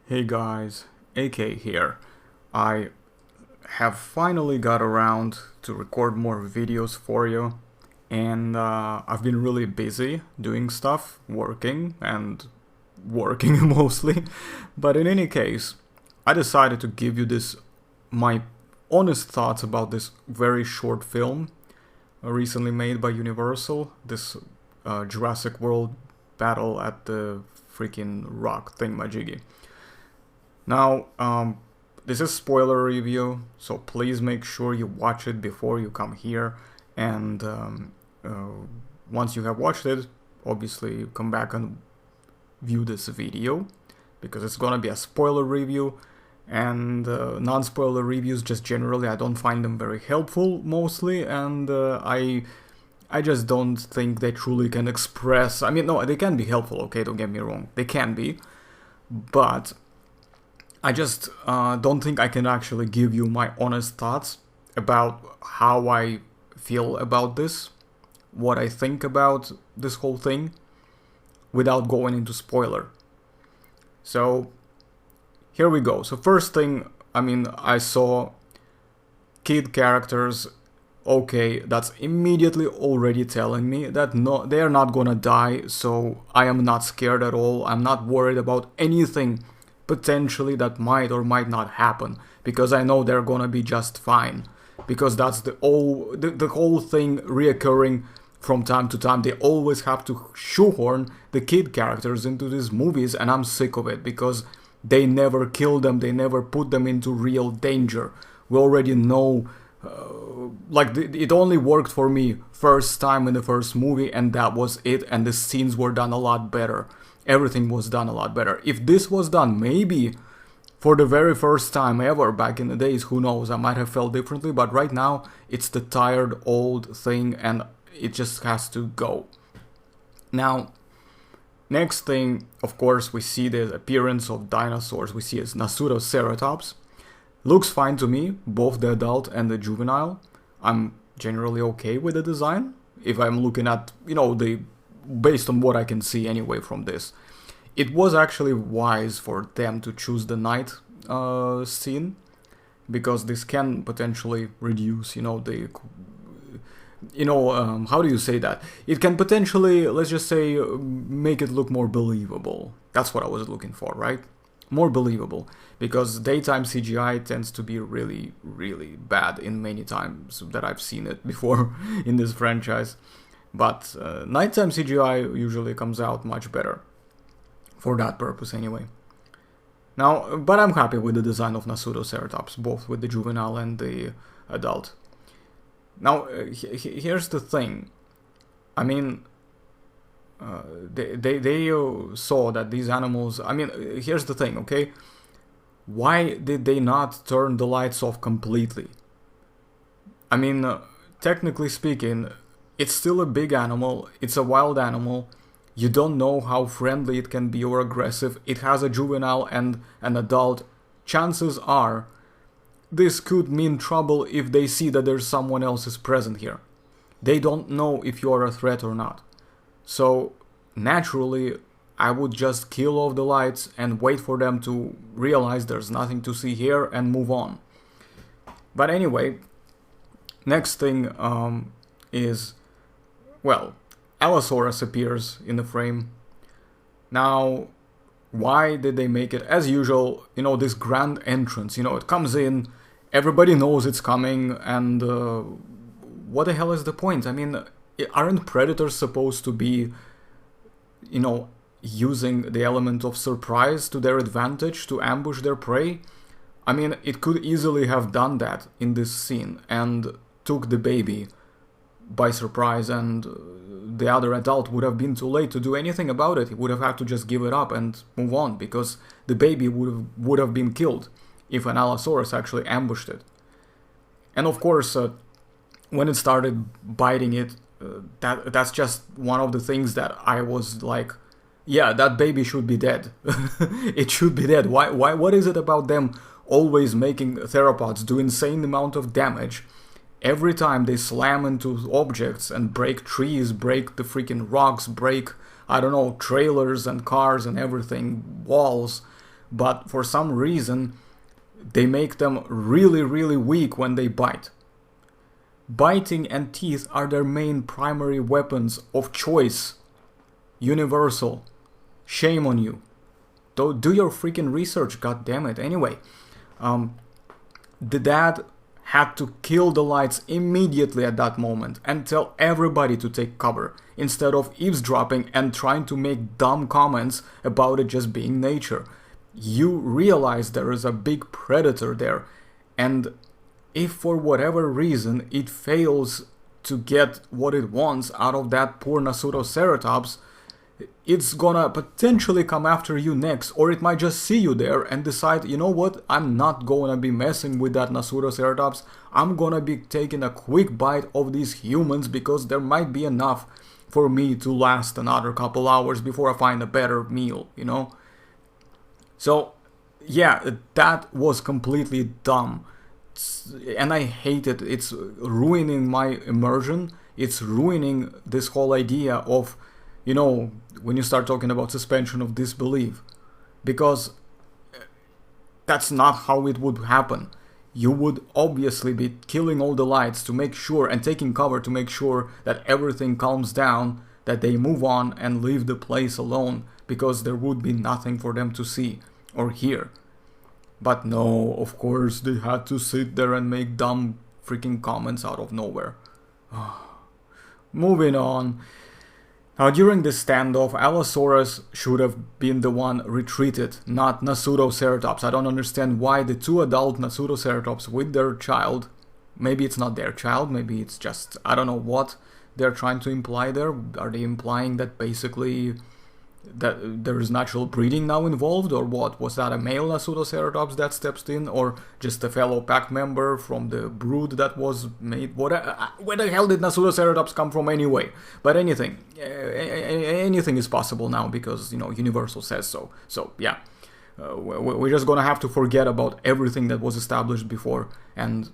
Hey guys, AK here. I have finally got around to record more videos for you, and I've been really busy doing stuff, working mostly. But in any case, I decided to give you my honest thoughts about this very short film recently made by Universal, this Jurassic World battle at the freaking rock thingamajiggy. Now, this is spoiler review, so please make sure you watch it before you come here. And once you have watched it, obviously come back and view this video, because it's gonna be a spoiler review. And non-spoiler reviews, just generally, I don't find them very helpful mostly, and I just don't think they truly can express. I mean, no, they can be helpful. Okay, don't get me wrong, they can be, but I just don't think I can actually give you my honest thoughts about how I feel about this, what I think about this whole thing, without going into spoiler. So, here we go. So first thing, I saw kid characters. Okay, that's immediately already telling me that no, they're not gonna die, so I am not scared at all. I'm not worried about anything potentially that might or might not happen, because I know they're gonna be just fine, because that's the whole thing reoccurring from time to time. They always have to shoehorn the kid characters into these movies, and I'm sick of it, because they never kill them, they never put them into real danger. We already know, it only worked for me first time in the first movie, and that was it, and the scenes were done a lot better. Everything was done a lot better. If this was done maybe for the very first time ever back in the days, who knows, I might have felt differently, but right now it's the tired old thing, and it just has to go. Now, next thing, of course, we see the appearance of dinosaurs. We see it's Nasutoceratops. Looks fine to me, both the adult and the juvenile. I'm generally okay with the design, if I'm looking at, based on what I can see anyway from this. It was actually wise for them to choose the night scene, because this can potentially reduce, how do you say that? It can potentially, let's just say, make it look more believable. That's what I was looking for, right? More believable, because daytime CGI tends to be really, really bad in many times that I've seen it before in this franchise. But nighttime CGI usually comes out much better, for that purpose anyway. Now, but I'm happy with the design of Nasutoceratops, both with the juvenile and the adult. Now, here's the thing. They saw that these animals... here's the thing, okay? Why did they not turn the lights off completely? Technically speaking, it's still a big animal, it's a wild animal, you don't know how friendly it can be or aggressive, it has a juvenile and an adult. Chances are, this could mean trouble if they see that there's someone else is present here. They don't know if you're a threat or not. So, naturally, I would just kill off the lights and wait for them to realize there's nothing to see here and move on. But anyway, next thing is... well, Allosaurus appears in the frame. Now, why did they make it, as usual, this grand entrance? It comes in, everybody knows it's coming, and what the hell is the point? Aren't predators supposed to be, using the element of surprise to their advantage to ambush their prey? It could easily have done that in this scene and took the baby by surprise, and the other adult would have been too late to do anything about it. He would have had to just give it up and move on, because the baby would have been killed if an Allosaurus actually ambushed it. And of course, when it started biting it, that's just one of the things that I was like, yeah, that baby should be dead. It should be dead. Why? What is it about them always making theropods do insane amount of damage every time they slam into objects and break trees, break the freaking rocks, break, I don't know, trailers and cars and everything, walls? but for some reason they make them really, really weak when they bite. Biting and teeth are their main primary weapons of choice. Universal. Shame on you. Do your freaking research, goddammit. Anyway, the dad had to kill the lights immediately at that moment and tell everybody to take cover, instead of eavesdropping and trying to make dumb comments about it just being nature. You realize there is a big predator there, and if for whatever reason it fails to get what it wants out of that poor Nasutoceratops, it's gonna potentially come after you next, or it might just see you there and decide, you know what, I'm not gonna be messing with that Nasutoceratops, I'm gonna be taking a quick bite of these humans because there might be enough for me to last another couple hours before I find a better meal, you know? So, yeah, that was completely dumb. And I hate it. It's ruining my immersion. It's ruining this whole idea of, you know, when you start talking about suspension of disbelief. Because that's not how it would happen. You would obviously be killing all the lights to make sure, and taking cover to make sure that everything calms down, that they move on and leave the place alone, because there would be nothing for them to see or hear. But no, of course, they had to sit there and make dumb freaking comments out of nowhere. Moving on. Now, during this standoff, Allosaurus should have been the one retreated, not Nasutoceratops. I don't understand why the two adult Nasutoceratops with their child, maybe it's not their child, maybe it's just, I don't know what they're trying to imply there. Are they implying that basically that there is natural breeding now involved, or what? Was that a male Nasutoceratops that steps in, or just a fellow pack member from the brood that was made? Where the hell did Nasutoceratops come from anyway? But anything is possible now, because, you know, Universal says so. So yeah, we're just gonna have to forget about everything that was established before, and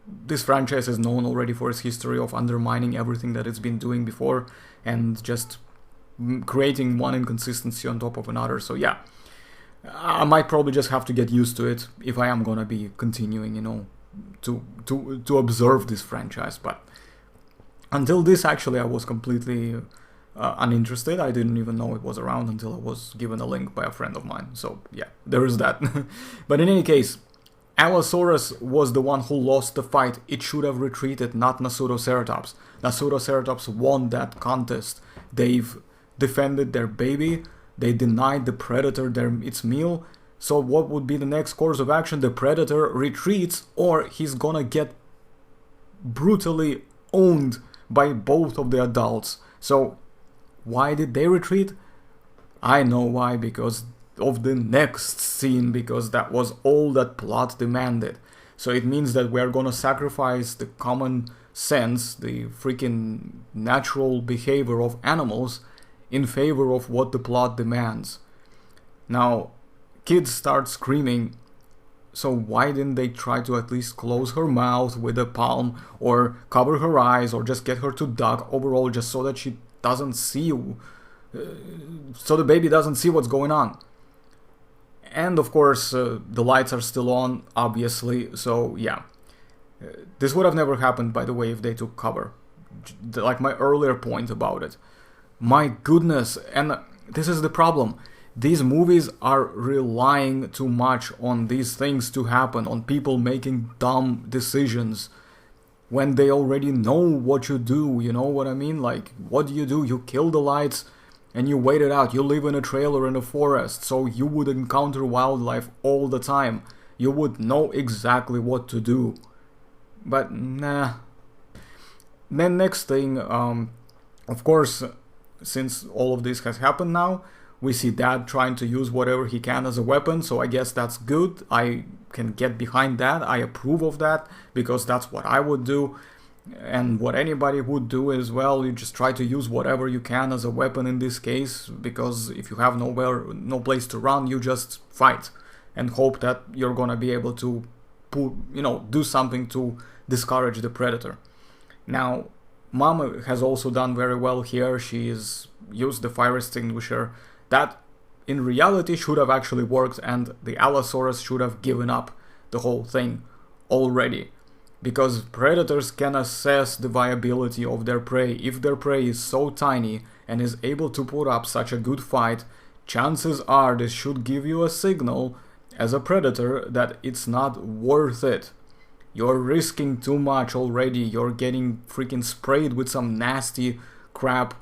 this franchise is known already for its history of undermining everything that it's been doing before and just creating one inconsistency on top of another. So yeah, I might probably just have to get used to it if I am gonna be continuing, you know, to observe this franchise. But until this, actually, I was completely uninterested. I didn't even know it was around until I was given a link by a friend of mine. So yeah, there is that. But in any case, Allosaurus was the one who lost the fight. It should have retreated, not Nasutoceratops. Nasutoceratops won that contest. They've defended their baby. They denied the predator its meal. So what would be the next course of action? The predator retreats, or he's gonna get brutally owned by both of the adults. So why did they retreat? I know why, because of the next scene, because that was all that plot demanded. So it means that we're gonna sacrifice the common sense, the freaking natural behavior of animals, in favor of what the plot demands. Now, kids start screaming, so why didn't they try to at least close her mouth with a palm, or cover her eyes, or just get her to duck overall, just so that she doesn't see you, so the baby doesn't see what's going on? And of course, the lights are still on, obviously, so yeah. This would have never happened, by the way, if they took cover. Like my earlier point about it. My goodness, and this is the problem. These movies are relying too much on these things to happen, on people making dumb decisions when they already know what you do, you know what I mean? Like, what do? You kill the lights and you wait it out. You live in a trailer in a forest, so you would encounter wildlife all the time. You would know exactly what to do. But nah. Then next thing, of course, since all of this has happened now, we see Dad trying to use whatever he can as a weapon, so I guess that's good. I can get behind that. I approve of that, because that's what I would do. And what anybody would do as well. You just try to use whatever you can as a weapon in this case, because if you have no place to run, you just fight and hope that you're gonna be able to do something to discourage the predator. Now, Mom has also done very well here. She's used the fire extinguisher. That in reality should have actually worked, and the Allosaurus should have given up the whole thing already. Because predators can assess the viability of their prey. If their prey is so tiny and is able to put up such a good fight, chances are this should give you a signal as a predator that it's not worth it. You're risking too much already. You're getting freaking sprayed with some nasty crap,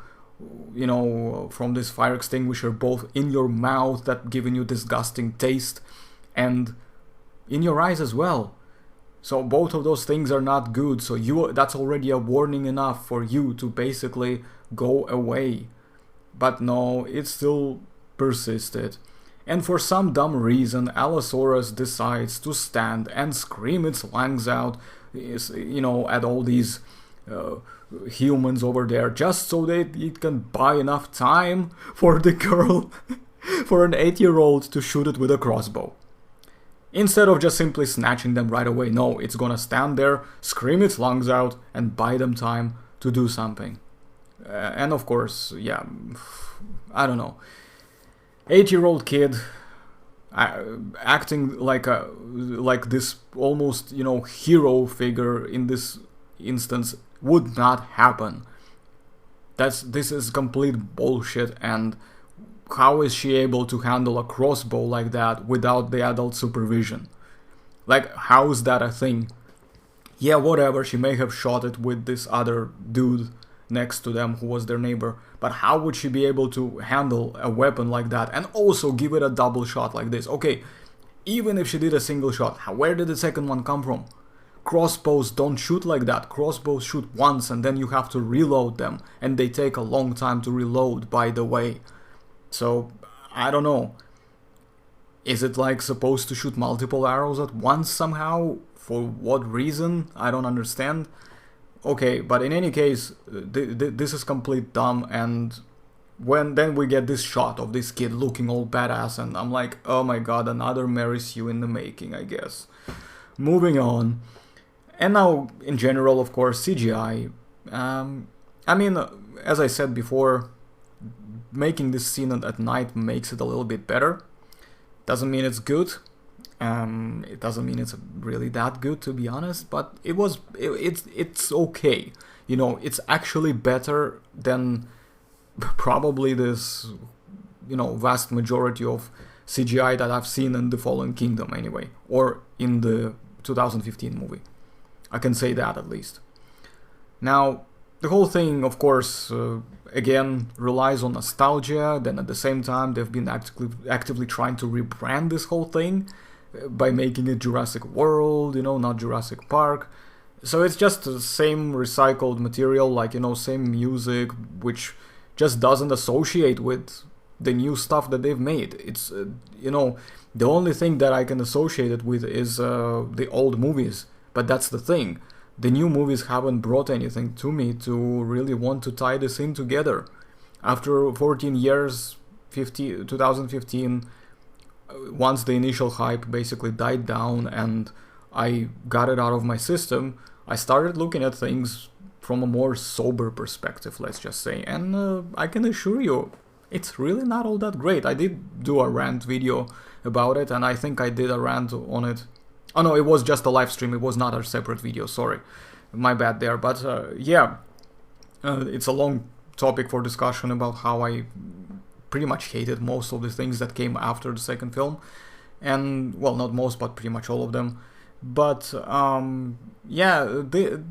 you know, from this fire extinguisher, both in your mouth, that giving you disgusting taste, and in your eyes as well. So both of those things are not good. So that's already a warning enough for you to basically go away. But no, it still persisted. And for some dumb reason, Allosaurus decides to stand and scream its lungs out, you know, at all these humans over there, just so that it can buy enough time for the girl, for an 8-year-old to shoot it with a crossbow. Instead of just simply snatching them right away, no, it's gonna stand there, scream its lungs out, and buy them time to do something. And of course, yeah, I don't know. 8-year-old kid acting like this almost, you know, hero figure in this instance would not happen. This is complete bullshit. And how is she able to handle a crossbow like that without the adult supervision? Like, how is that a thing? Yeah, whatever, she may have shot it with this other dude next to them who was their neighbor, but how would she be able to handle a weapon like that and also give it a double shot like this? Okay, even if she did a single shot, where did the second one come from? Crossbows don't shoot like that. Crossbows shoot once and then you have to reload them, and they take a long time to reload, by the way. So, I don't know. Is it like supposed to shoot multiple arrows at once somehow? For what reason? I don't understand. Okay, but in any case, this is complete dumb, and then we get this shot of this kid looking all badass, and I'm like, oh my god, another Mary Sue in the making, I guess. Moving on. And now, in general, of course, CGI. I mean, as I said before, making this scene at night makes it a little bit better. Doesn't mean it's good. It doesn't mean it's really that good, to be honest, but it's okay. You know, it's actually better than probably this, you know, vast majority of CGI that I've seen in The Fallen Kingdom anyway, or in the 2015 movie. I can say that at least. Now, the whole thing, of course, again, relies on nostalgia. Then at the same time, they've been actively trying to rebrand this whole thing by making it Jurassic World, you know, not Jurassic Park. So it's just the same recycled material, like, you know, same music, which just doesn't associate with the new stuff that they've made. It's, you know, the only thing that I can associate it with is the old movies. But that's the thing. The new movies haven't brought anything to me to really want to tie this in together. After 14 years, 2015, once the initial hype basically died down and I got it out of my system, I started looking at things from a more sober perspective, let's just say. And I can assure you, it's really not all that great. I did do a rant video about it, and I think I did a rant on it. Oh no, it was just a live stream, it was not a separate video, sorry. My bad there, but yeah. It's a long topic for discussion about how I pretty much hated most of the things that came after the second film. And, well, not most, but pretty much all of them. But, yeah,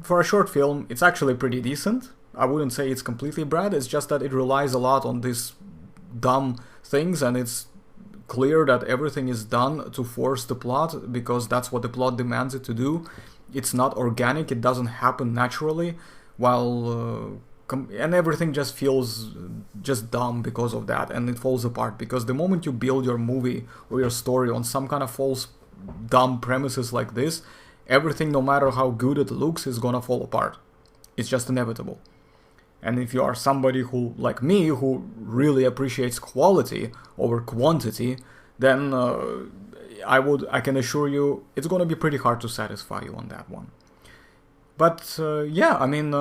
for a short film, it's actually pretty decent. I wouldn't say it's completely bad, it's just that it relies a lot on these dumb things, and it's clear that everything is done to force the plot, because that's what the plot demands it to do. It's not organic, it doesn't happen naturally, while and everything just feels just dumb because of that, and it falls apart, because the moment you build your movie or your story on some kind of false, dumb premises like this, everything, no matter how good it looks, is gonna fall apart. It's just inevitable. And if you are somebody who, like me, who really appreciates quality over quantity, then I can assure you it's gonna be pretty hard to satisfy you on that one. But yeah, I mean,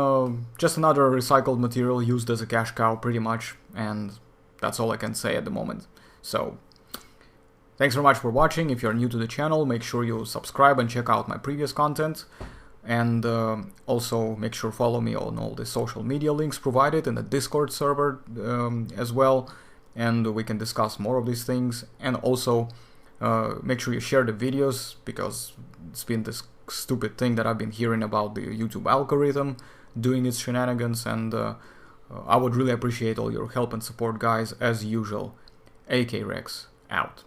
just another recycled material used as a cash cow, pretty much, and that's all I can say at the moment. So, thanks very much for watching. If you're new to the channel, make sure you subscribe and check out my previous content. And also make sure follow me on all the social media links provided in the Discord server as well. And we can discuss more of these things. And also make sure you share the videos, because it's been this stupid thing that I've been hearing about the YouTube algorithm doing its shenanigans, and I would really appreciate all your help and support, guys, as usual. AK Rex, out.